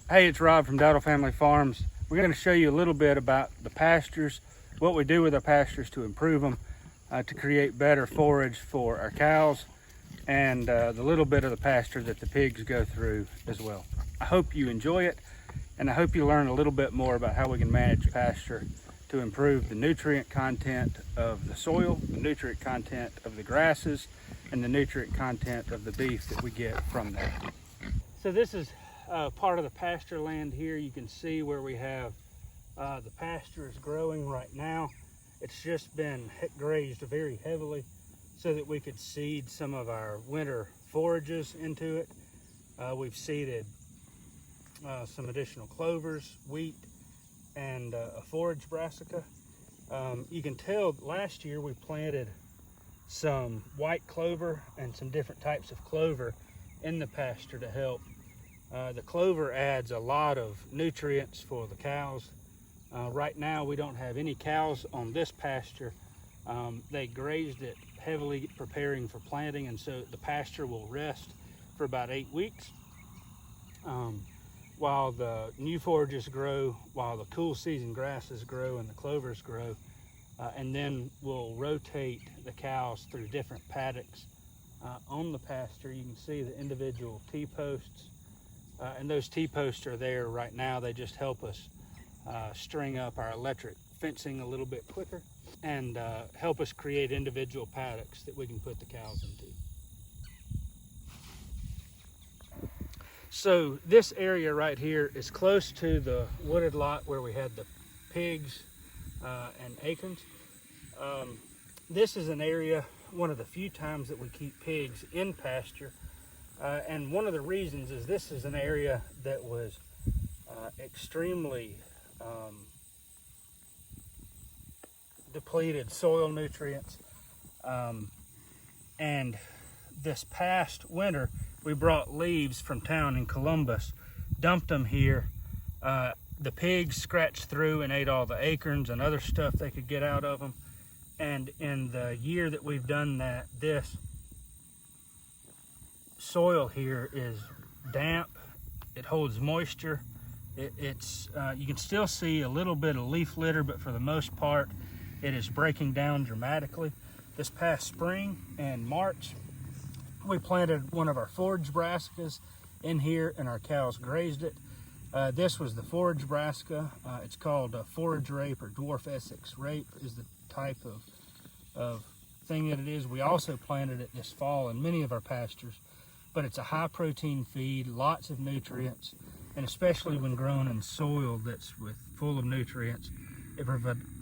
Hey, it's Rob from Dowdle Family Farms. We're going to show you a little bit about the pastures, what we do with our pastures to improve them, to create better forage for our cows, and the little bit of the pasture that the pigs go through as well. I hope you enjoy it, and I hope you learn a little bit more about how we can manage pasture to improve the nutrient content of the soil, the nutrient content of the grasses, and the nutrient content of the beef that we get from that. So this is part of the pasture land here. You can see where we have the pasture is growing right now. It's just been grazed very heavily so that we could seed some of our winter forages into it. We've seeded some additional clovers, wheat, and a forage brassica. You can tell last year we planted some white clover and some different types of clover in the pasture to help. The clover adds a lot of nutrients for the cows. Right now we don't have any cows on this pasture. They grazed it heavily preparing for planting, and so the pasture will rest for about 8 weeks while the new forages grow, while the cool season grasses grow and the clovers grow, and then we'll rotate the cows through different paddocks on the pasture. You can see the individual T-posts. And those T-posts are there right now. They just help us string up our electric fencing a little bit quicker and help us create individual paddocks that we can put the cows into. So this area right here is close to the wooded lot where we had the pigs and acorns. This is an area, one of the few times that we keep pigs in pasture. And one of the reasons is this is an area that was extremely depleted soil nutrients. And this past winter, we brought leaves from town in Columbus, dumped them here. The pigs scratched through and ate all the acorns and other stuff they could get out of them. And in the year that we've done that, this soil here is damp. It holds moisture. You can still see a little bit of leaf litter, but for the most part it is breaking down dramatically. This past spring and March we planted one of our forage brassicas in here and our cows grazed it. This was the forage brassica. It's called forage rape, or dwarf Essex rape is the type of thing that it is. We also planted it this fall in many of our pastures. But it's a high protein feed, lots of nutrients, and especially when grown in soil that's full of nutrients, it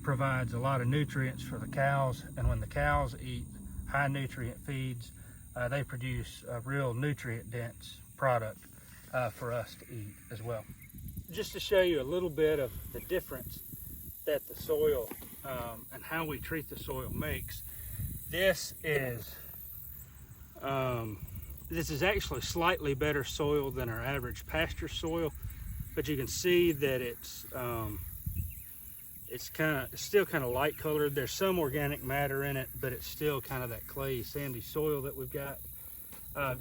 provides a lot of nutrients for the cows. And when the cows eat high nutrient feeds, they produce a real nutrient dense product for us to eat as well. Just to show you a little bit of the difference that the soil and how we treat the soil makes, this is actually slightly better soil than our average pasture soil, but you can see that it's still kind of light colored. There's some organic matter in it, but it's still kind of that clay, sandy soil that we've got.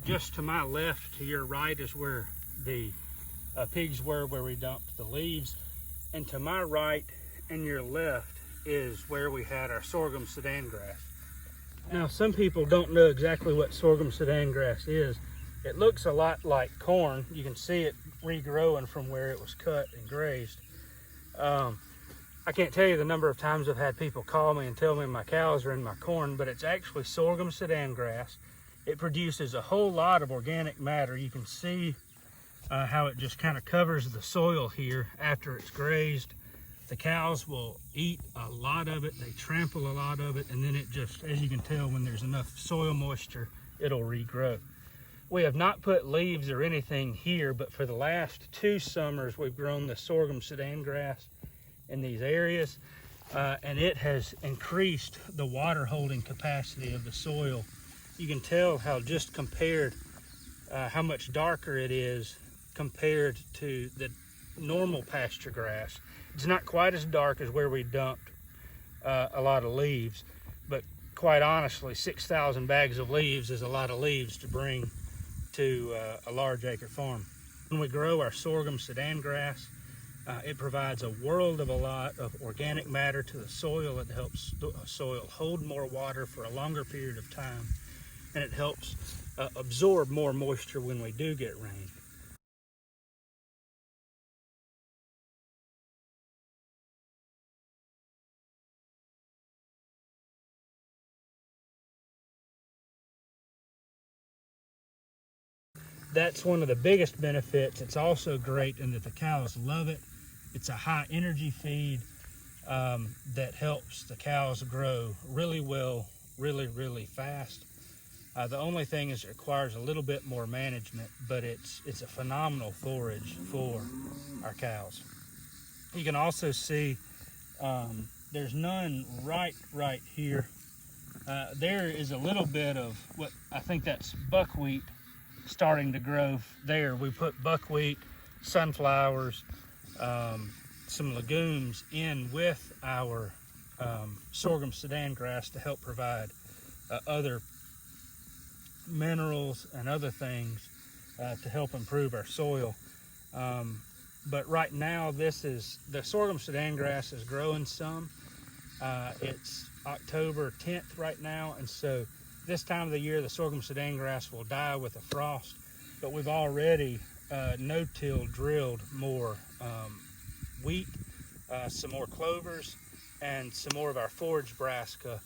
Just to my left, to your right, is where the pigs were, where we dumped the leaves, and to my right and your left is where we had our sorghum Sudan grass. Now, some people don't know exactly what sorghum Sudan grass is. It looks a lot like corn. You can see it regrowing from where it was cut and grazed. I can't tell you the number of times I've had people call me and tell me my cows are in my corn, but it's actually sorghum Sudan grass. It produces a whole lot of organic matter. You can see how it just kind of covers the soil here after it's grazed. The cows will eat a lot of it, they trample a lot of it, and then it just, as you can tell, when there's enough soil moisture, it'll regrow. We have not put leaves or anything here, but for the last 2 summers, we've grown the sorghum Sudan grass in these areas, and it has increased the water holding capacity of the soil. You can tell how just compared, how much darker it is compared to the normal pasture grass. It's not quite as dark as where we dumped a lot of leaves, but quite honestly, 6,000 bags of leaves is a lot of leaves to bring to a large acre farm. When we grow our sorghum Sudan grass, it provides a world of a lot of organic matter to the soil. It helps soil hold more water for a longer period of time, and it helps absorb more moisture when we do get rain. That's one of the biggest benefits. It's also great in that the cows love it. It's a high energy feed that helps the cows grow really well, really fast. The only thing is it requires a little bit more management, but it's a phenomenal forage for our cows. You can also see there's none right here. There is a little bit of what I think that's buckwheat starting to grow there. We put buckwheat, sunflowers, some legumes in with our sorghum Sudan grass to help provide other minerals and other things to help improve our soil. But right now, the sorghum Sudan grass is growing some. It's October 10th right now, and so this time of the year the sorghum Sudan grass will die with a frost, but we've already no-till drilled more wheat, some more clovers, and some more of our forage brassica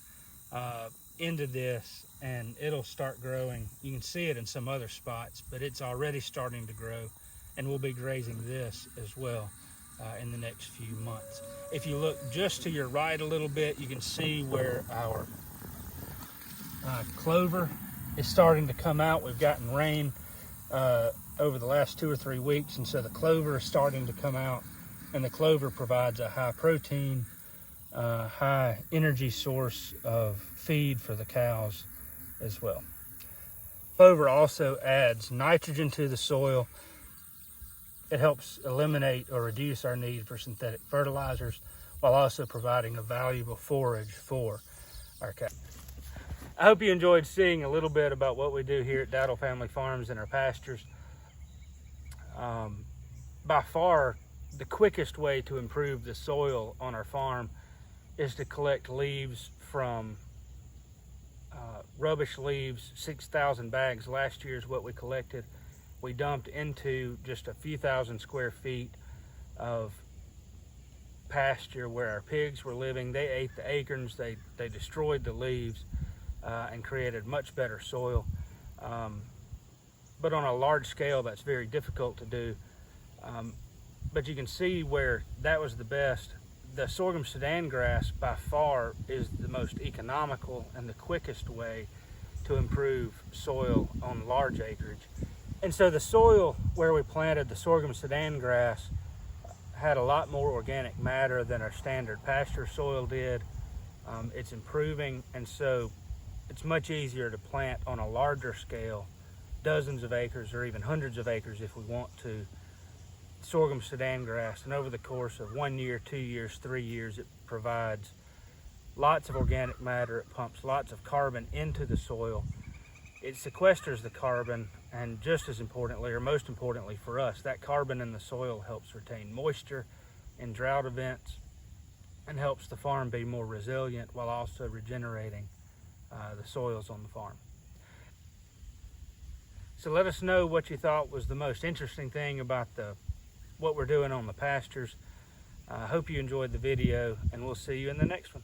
into this, and it'll start growing. You can see it in some other spots, but it's already starting to grow, and we'll be grazing this as well in the next few months. If you look just to your right a little bit, you can see where our clover is starting to come out. We've gotten rain over the last 2 or 3 weeks, and so the clover is starting to come out, and the clover provides a high protein, high energy source of feed for the cows as well. Clover also adds nitrogen to the soil. It helps eliminate or reduce our need for synthetic fertilizers while also providing a valuable forage for our cows. I hope you enjoyed seeing a little bit about what we do here at Dowdle Family Farms and our pastures. By far, the quickest way to improve the soil on our farm is to collect leaves from rubbish leaves. 6,000 bags last year is what we collected. We dumped into just a few thousand square feet of pasture where our pigs were living. They ate the acorns, they destroyed the leaves, and created much better soil. But on a large scale, that's very difficult to do. But you can see where that was the best. The sorghum Sudan grass by far is the most economical and the quickest way to improve soil on large acreage. And so the soil where we planted the sorghum Sudan grass had a lot more organic matter than our standard pasture soil did. It's improving, and so it's much easier to plant on a larger scale, dozens of acres or even hundreds of acres if we want to, sorghum Sudan grass. And over the course of 1 year, 2 years, 3 years, it provides lots of organic matter. It pumps lots of carbon into the soil. It sequesters the carbon, and just as importantly, or most importantly for us, that carbon in the soil helps retain moisture in drought events and helps the farm be more resilient while also regenerating the soils on the farm. So let us know what you thought was the most interesting thing about what we're doing on the pastures. I hope you enjoyed the video, and we'll see you in the next one.